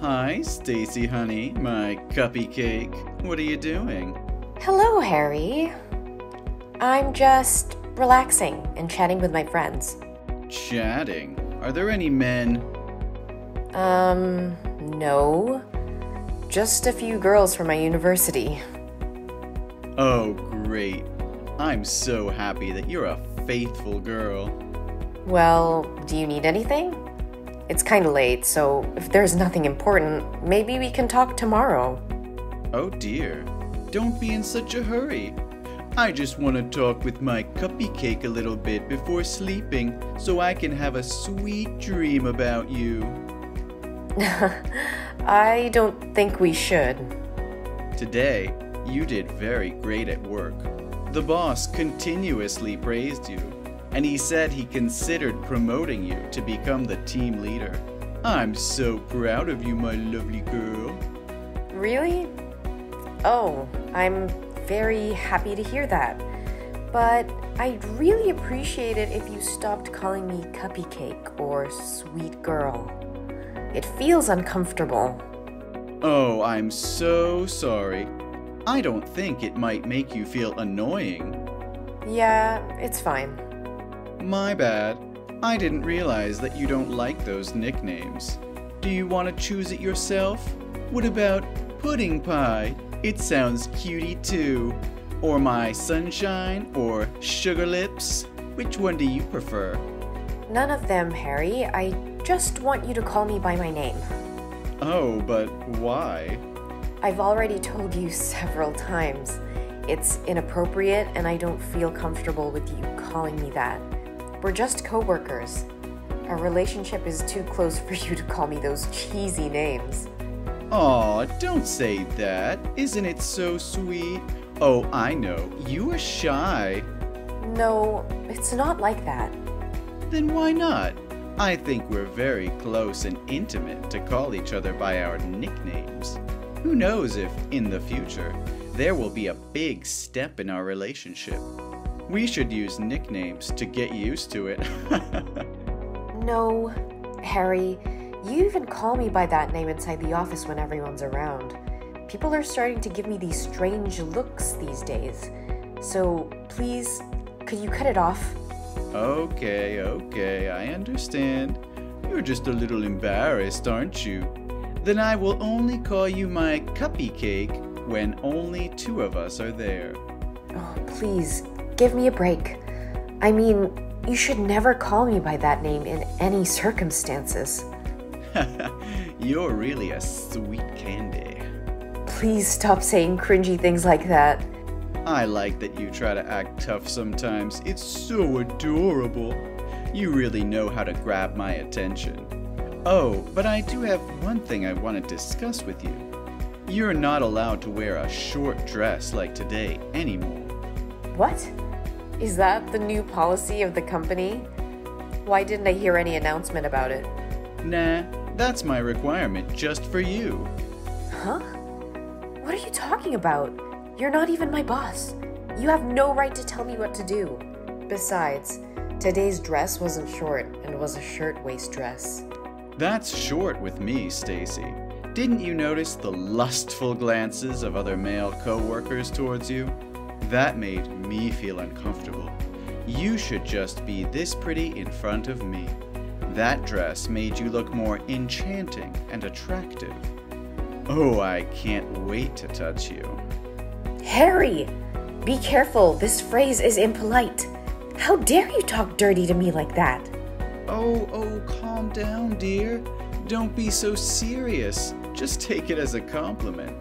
Hi, Stacy honey, my cuppy cake. What are you doing? Hello, Harry. I'm just relaxing and chatting with my friends. Chatting? Are there any men? No. Just a few girls from my university. Oh, great. I'm so happy that you're a faithful girl. Well, do you need anything? It's kinda late, so if there's nothing important, maybe we can talk tomorrow. Oh dear. Don't be in such a hurry. I just want to talk with my cuppy cake a little bit before sleeping so I can have a sweet dream about you. I don't think we should. Today, you did very great at work. The boss continuously praised you, and he said he considered promoting you to become the team leader. I'm so proud of you, my lovely girl. Really? Oh, I'm very happy to hear that. But I'd really appreciate it if you stopped calling me cuppy cake or sweet girl. It feels uncomfortable. Oh, I'm so sorry. I don't think it might make you feel annoying. Yeah, it's fine. My bad. I didn't realize that you don't like those nicknames. Do you want to choose it yourself? What about pudding pie? It sounds cutie too. Or my sunshine or sugar lips? Which one do you prefer? None of them, Harry. I just want you to call me by my name. Oh, but why? I've already told you several times. It's inappropriate and I don't feel comfortable with you calling me that. We're just coworkers. Our relationship is too close for you to call me those cheesy names. Aw, don't say that. Isn't it so sweet? Oh, I know. You are shy. No, it's not like that. Then why not? I think we're very close and intimate to call each other by our nicknames. Who knows if, in the future, there will be a big step in our relationship. We should use nicknames to get used to it. No, Harry, you even call me by that name inside the office when everyone's around. People are starting to give me these strange looks these days. So, please, could you cut it off? Okay, I understand. You're just a little embarrassed, aren't you? Then I will only call you my cuppy cake when only two of us are there. Oh, please, give me a break. I mean, you should never call me by that name in any circumstances. You're really a sweet candy. Please stop saying cringy things like that. I like that you try to act tough sometimes. It's so adorable. You really know how to grab my attention. Oh, but I do have one thing I want to discuss with you. You're not allowed to wear a short dress like today anymore. What? Is that the new policy of the company? Why didn't I hear any announcement about it? Nah, that's my requirement just for you. Huh? What are you talking about? You're not even my boss. You have no right to tell me what to do. Besides, today's dress wasn't short and was a shirtwaist dress. That's short with me, Stacy. Didn't you notice the lustful glances of other male coworkers towards you? That made me feel uncomfortable. You should just be this pretty in front of me. That dress made you look more enchanting and attractive. Oh, I can't wait to touch you. Harry! Be careful, this phrase is impolite. How dare you talk dirty to me like that? Oh, calm down, dear. Don't be so serious. Just take it as a compliment.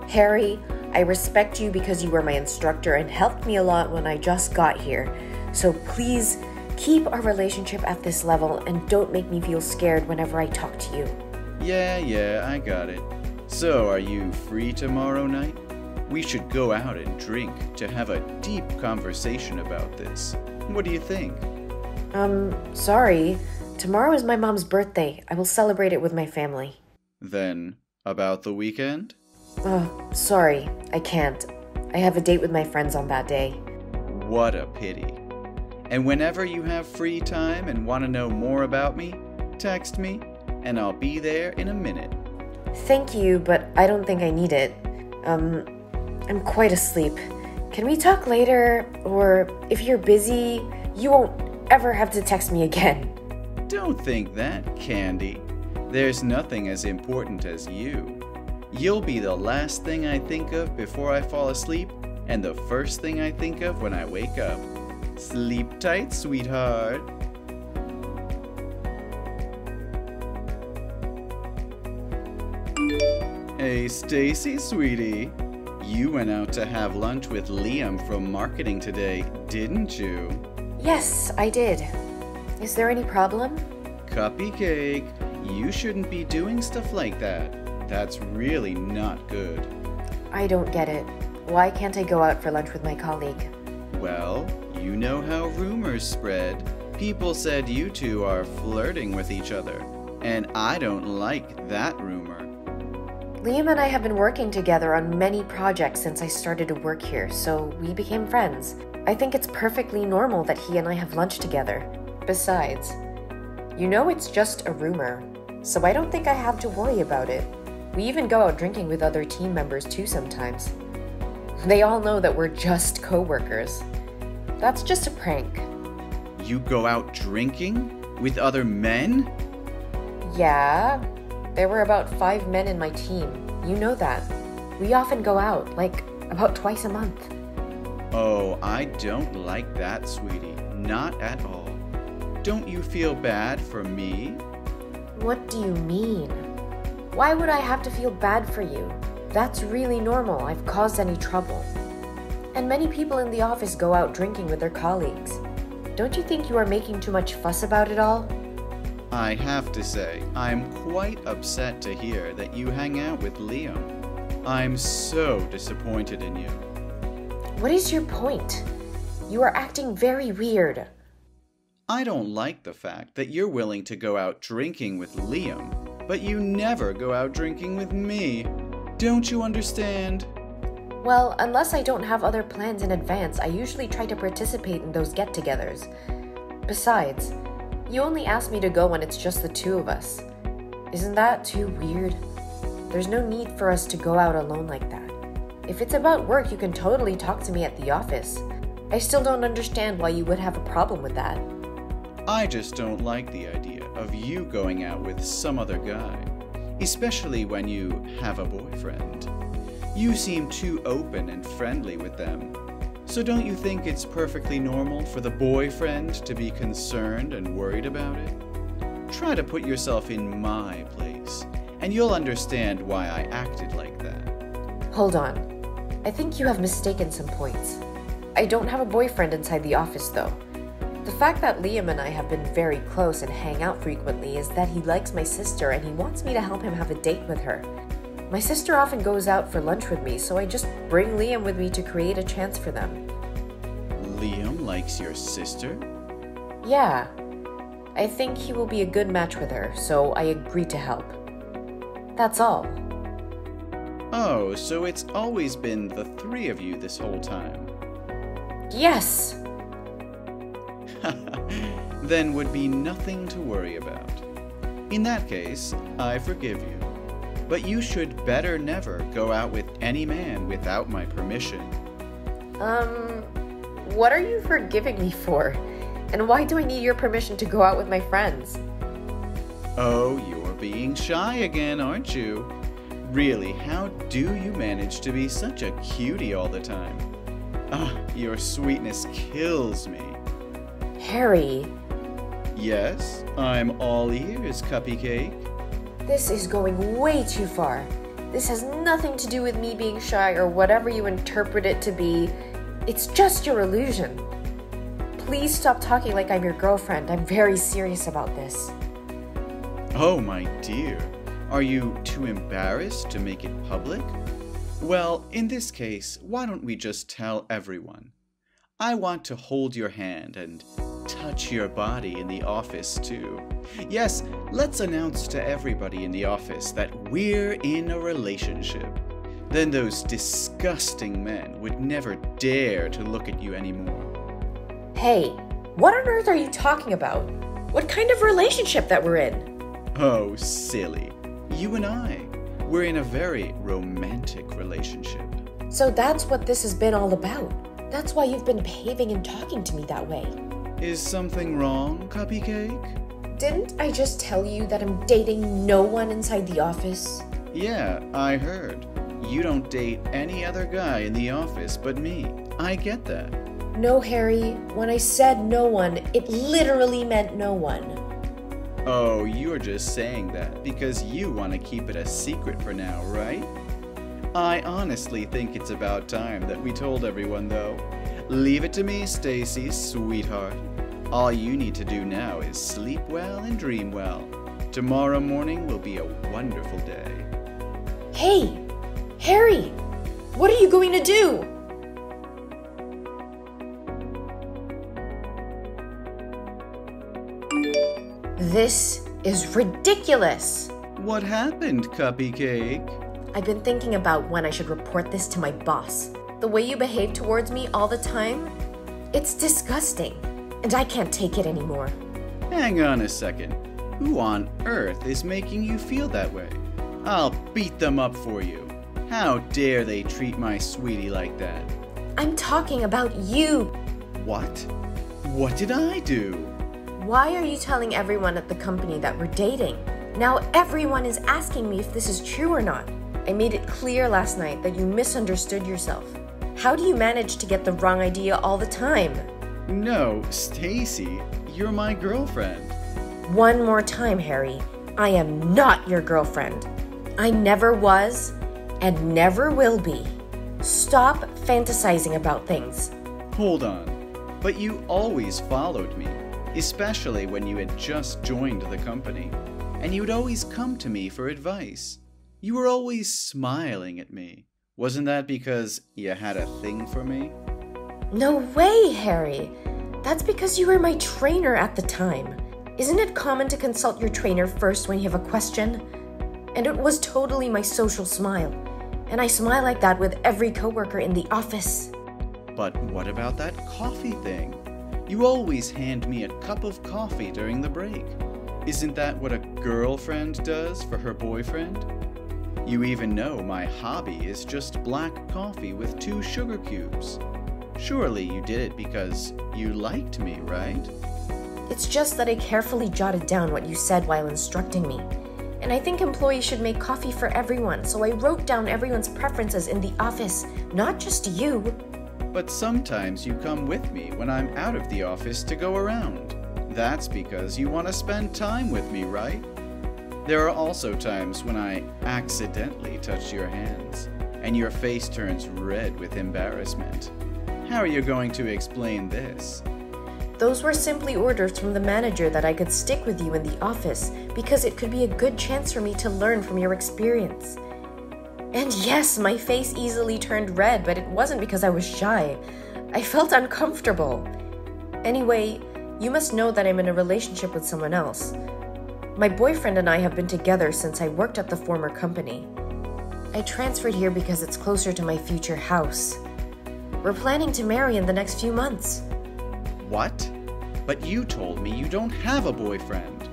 Harry, I respect you because you were my instructor and helped me a lot when I just got here. So please, keep our relationship at this level and don't make me feel scared whenever I talk to you. Yeah, I got it. So, are you free tomorrow night? We should go out and drink to have a deep conversation about this. What do you think? Sorry. Tomorrow is my mom's birthday. I will celebrate it with my family. Then, about the weekend? Sorry. I can't. I have a date with my friends on that day. What a pity. And whenever you have free time and want to know more about me, text me, and I'll be there in a minute. Thank you, but I don't think I need it. I'm quite asleep. Can we talk later? Or if you're busy, you won't ever have to text me again. Don't think that, Candy. There's nothing as important as you. You'll be the last thing I think of before I fall asleep, and the first thing I think of when I wake up. Sleep tight, sweetheart. Hey, Stacy, sweetie. You went out to have lunch with Liam from marketing today, didn't you? Yes, I did. Is there any problem? Cupcake, you shouldn't be doing stuff like that. That's really not good. I don't get it. Why can't I go out for lunch with my colleague? Well, you know how rumors spread. People said you two are flirting with each other, and I don't like that rumor. Liam and I have been working together on many projects since I started to work here, so we became friends. I think it's perfectly normal that he and I have lunch together. Besides, you know it's just a rumor, so I don't think I have to worry about it. We even go out drinking with other team members too sometimes. They all know that we're just coworkers. That's just a prank. You go out drinking with other men? Yeah, there were about 5 men in my team. You know that. We often go out, like about twice a month. Oh, I don't like that, sweetie. Not at all. Don't you feel bad for me? What do you mean? Why would I have to feel bad for you? That's really normal. I've caused any trouble. And many people in the office go out drinking with their colleagues. Don't you think you are making too much fuss about it all? I have to say, I'm quite upset to hear that you hang out with Liam. I'm so disappointed in you. What is your point? You are acting very weird. I don't like the fact that you're willing to go out drinking with Liam, but you never go out drinking with me. Don't you understand? Well, unless I don't have other plans in advance, I usually try to participate in those get-togethers. Besides, you only ask me to go when it's just the two of us. Isn't that too weird? There's no need for us to go out alone like that. If it's about work, you can totally talk to me at the office. I still don't understand why you would have a problem with that. I just don't like the idea of you going out with some other guy, especially when you have a boyfriend. You seem too open and friendly with them. So don't you think it's perfectly normal for the boyfriend to be concerned and worried about it? Try to put yourself in my place, and you'll understand why I acted like that. Hold on. I think you have mistaken some points. I don't have a boyfriend inside the office, though. The fact that Liam and I have been very close and hang out frequently is that he likes my sister and he wants me to help him have a date with her. My sister often goes out for lunch with me, so I just bring Liam with me to create a chance for them. Liam likes your sister? Yeah. I think he will be a good match with her, so I agreed to help. That's all. Oh, so it's always been the three of you this whole time? Yes! Then would be nothing to worry about. In that case, I forgive you. But you should better never go out with any man without my permission. What are you forgiving me for? And why do I need your permission to go out with my friends? Oh, you're being shy again, aren't you? Really, how do you manage to be such a cutie all the time? Your sweetness kills me. Harry. Yes, I'm all ears, Cupcake. This is going way too far. This has nothing to do with me being shy or whatever you interpret it to be. It's just your illusion. Please stop talking like I'm your girlfriend. I'm very serious about this. Oh, my dear. Are you too embarrassed to make it public? Well, in this case, why don't we just tell everyone? I want to hold your hand and touch your body in the office too. Yes, let's announce to everybody in the office that we're in a relationship. Then those disgusting men would never dare to look at you anymore. Hey, what on earth are you talking about? What kind of relationship that we're in? Oh, silly. You and I. We're in a very romantic relationship. So that's what this has been all about. That's why you've been behaving and talking to me that way. Is something wrong, Cupcake? Didn't I just tell you that I'm dating no one inside the office? Yeah, I heard. You don't date any other guy in the office but me. I get that. No, Harry. When I said no one, it literally meant no one. Oh, you're just saying that because you want to keep it a secret for now, right? I honestly think it's about time that we told everyone, though. Leave it to me, Stacy, sweetheart. All you need to do now is sleep well and dream well. Tomorrow morning will be a wonderful day. Hey! Harry! What are you going to do? This is ridiculous! What happened, Cupcake? I've been thinking about when I should report this to my boss. The way you behave towards me all the time, it's disgusting, and I can't take it anymore. Hang on a second. Who on earth is making you feel that way? I'll beat them up for you. How dare they treat my sweetie like that? I'm talking about you. What? What did I do? Why are you telling everyone at the company that we're dating? Now everyone is asking me if this is true or not. I made it clear last night that you misunderstood yourself. How do you manage to get the wrong idea all the time? No, Stacy, you're my girlfriend. One more time, Harry. I am not your girlfriend. I never was and never will be. Stop fantasizing about things. Hold on, but you always followed me, especially when you had just joined the company, and you'd always come to me for advice. You were always smiling at me. Wasn't that because you had a thing for me? No way, Harry. That's because you were my trainer at the time. Isn't it common to consult your trainer first when you have a question? And it was totally my social smile. And I smile like that with every coworker in the office. But what about that coffee thing? You always hand me a cup of coffee during the break. Isn't that what a girlfriend does for her boyfriend? You even know my hobby is just black coffee with 2 sugar cubes. Surely you did it because you liked me, right? It's just that I carefully jotted down what you said while instructing me. And I think employees should make coffee for everyone, so I wrote down everyone's preferences in the office, not just you. But sometimes you come with me when I'm out of the office to go around. That's because you want to spend time with me, right? There are also times when I accidentally touch your hands, and your face turns red with embarrassment. How are you going to explain this? Those were simply orders from the manager that I could stick with you in the office because it could be a good chance for me to learn from your experience. And yes, my face easily turned red, but it wasn't because I was shy. I felt uncomfortable. Anyway, you must know that I'm in a relationship with someone else. My boyfriend and I have been together since I worked at the former company. I transferred here because it's closer to my future house. We're planning to marry in the next few months. What? But you told me you don't have a boyfriend.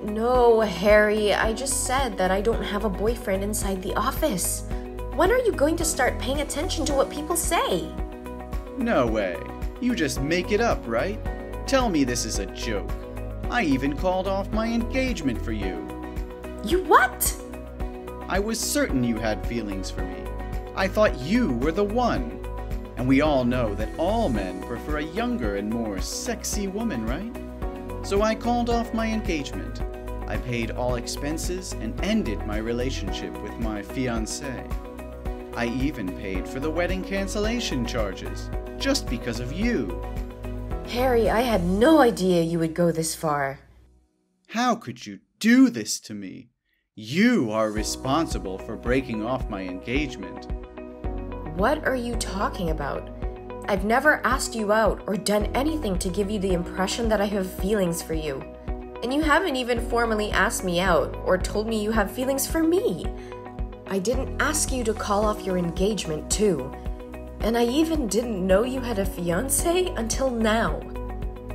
No, Harry, I just said that I don't have a boyfriend inside the office. When are you going to start paying attention to what people say? No way. You just make it up, right? Tell me this is a joke. I even called off my engagement for you. You what? I was certain you had feelings for me. I thought you were the one. And we all know that all men prefer a younger and more sexy woman, right? So I called off my engagement. I paid all expenses and ended my relationship with my fiancée. I even paid for the wedding cancellation charges, just because of you. Harry, I had no idea you would go this far. How could you do this to me? You are responsible for breaking off my engagement. What are you talking about? I've never asked you out or done anything to give you the impression that I have feelings for you. And you haven't even formally asked me out or told me you have feelings for me. I didn't ask you to call off your engagement too. And I even didn't know you had a fiancé until now.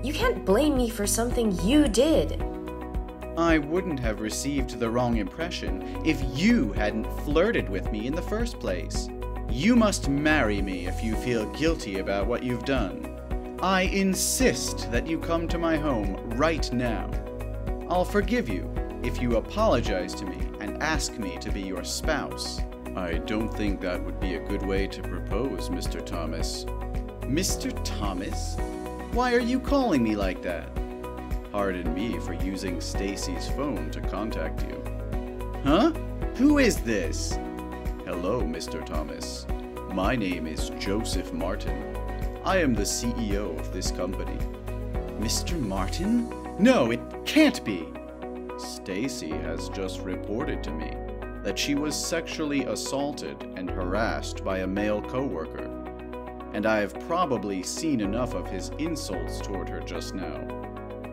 You can't blame me for something you did. I wouldn't have received the wrong impression if you hadn't flirted with me in the first place. You must marry me if you feel guilty about what you've done. I insist that you come to my home right now. I'll forgive you if you apologize to me and ask me to be your spouse. I don't think that would be a good way to propose, Mr. Thomas. Mr. Thomas? Why are you calling me like that? Pardon me for using Stacy's phone to contact you. Huh? Who is this? Hello, Mr. Thomas. My name is Joseph Martin. I am the CEO of this company. Mr. Martin? No, it can't be! Stacy has just reported to me that she was sexually assaulted and harassed by a male coworker, and I have probably seen enough of his insults toward her just now.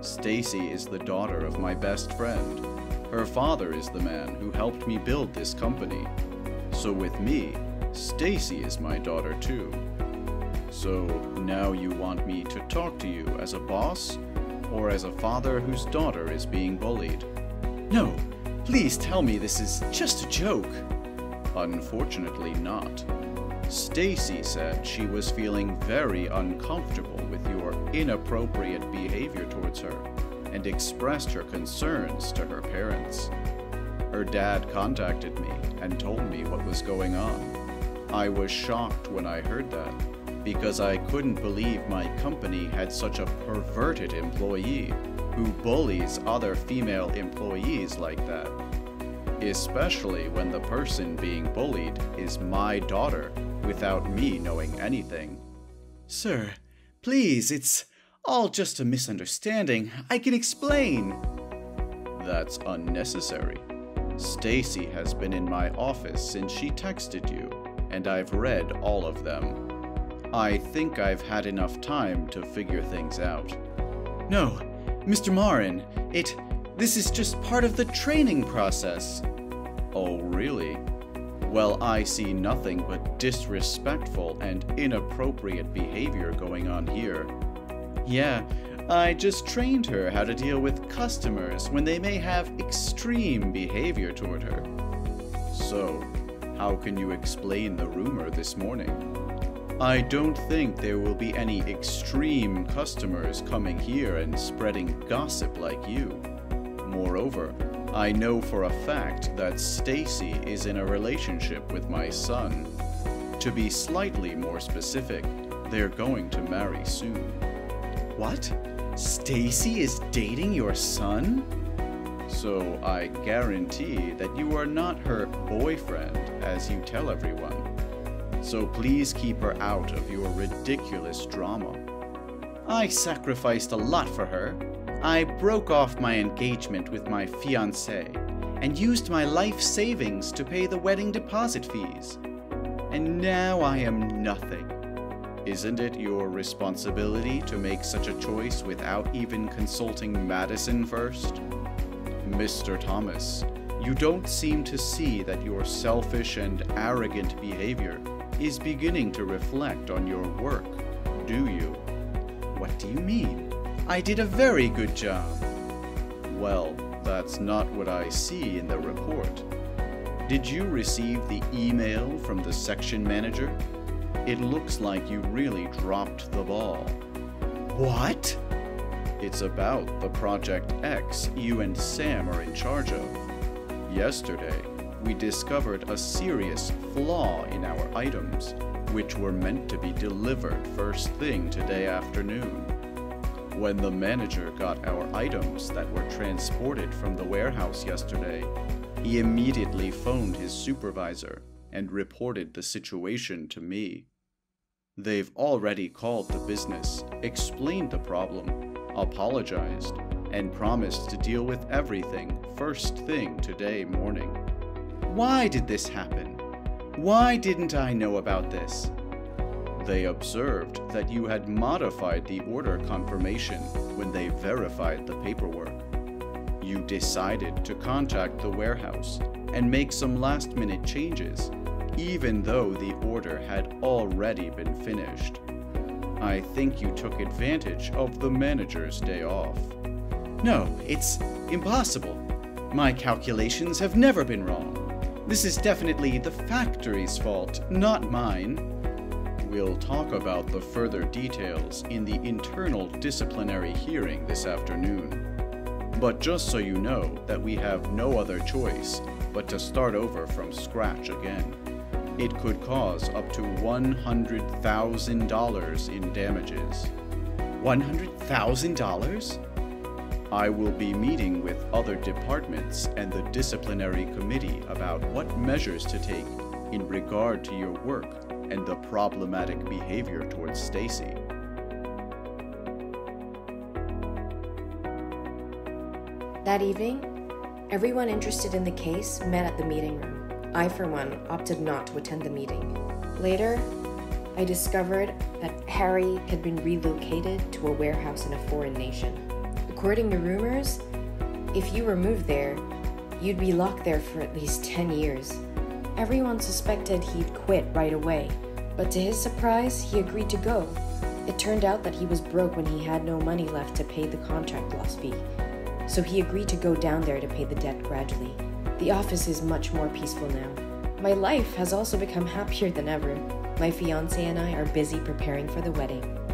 Stacy is the daughter of my best friend. Her father is the man who helped me build this company. So with me, Stacy is my daughter too. So now you want me to talk to you as a boss or as a father whose daughter is being bullied? No, please tell me this is just a joke. Unfortunately not. Stacy said she was feeling very uncomfortable with your inappropriate behavior towards her and expressed her concerns to her parents. Her dad contacted me and told me what was going on. I was shocked when I heard that because I couldn't believe my company had such a perverted employee who bullies other female employees like that, especially when the person being bullied is my daughter without me knowing anything. Sir, please, it's all just a misunderstanding. I can explain. That's unnecessary. Stacy has been in my office since she texted you, and I've read all of them. I think I've had enough time to figure things out. No, Mr. Marin, this is just part of the training process. Oh, really? Well, I see nothing but disrespectful and inappropriate behavior going on here. Yeah, I just trained her how to deal with customers when they may have extreme behavior toward her. So, how can you explain the rumor this morning? I don't think there will be any extreme customers coming here and spreading gossip like you. Moreover, I know for a fact that Stacy is in a relationship with my son. To be slightly more specific, they're going to marry soon. What? Stacy is dating your son? So I guarantee that you are not her boyfriend, as you tell everyone. So please keep her out of your ridiculous drama. I sacrificed a lot for her. I broke off my engagement with my fiancée and used my life savings to pay the wedding deposit fees. And now I am nothing. Isn't it your responsibility to make such a choice without even consulting Madison first? Mr. Thomas, you don't seem to see that your selfish and arrogant behavior is beginning to reflect on your work, do you? What do you mean? I did a very good job. Well, that's not what I see in the report. Did you receive the email from the section manager? It looks like you really dropped the ball. What? It's about the Project X you and Sam are in charge of. Yesterday, we discovered a serious flaw in our items, which were meant to be delivered first thing today afternoon. When the manager got our items that were transported from the warehouse yesterday, he immediately phoned his supervisor and reported the situation to me. They've already called the business, explained the problem, apologized, and promised to deal with everything first thing today morning. Why did this happen? Why didn't I know about this? They observed that you had modified the order confirmation when they verified the paperwork. You decided to contact the warehouse and make some last-minute changes, even though the order had already been finished. I think you took advantage of the manager's day off. No, it's impossible. My calculations have never been wrong. This is definitely the factory's fault, not mine. We'll talk about the further details in the internal disciplinary hearing this afternoon. But just so you know that we have no other choice but to start over from scratch again. It could cause up to $100,000 in damages. $100,000? I will be meeting with other departments and the disciplinary committee about what measures to take in regard to your work and the problematic behavior towards Stacy. That evening, everyone interested in the case met at the meeting room. I, for one, opted not to attend the meeting. Later, I discovered that Harry had been relocated to a warehouse in a foreign nation. According to rumors, if you were moved there, you'd be locked there for at least 10 years. Everyone suspected he'd quit right away, but to his surprise, he agreed to go. It turned out that he was broke when he had no money left to pay the contract loss fee, so he agreed to go down there to pay the debt gradually. The office is much more peaceful now. My life has also become happier than ever. My fiancé and I are busy preparing for the wedding.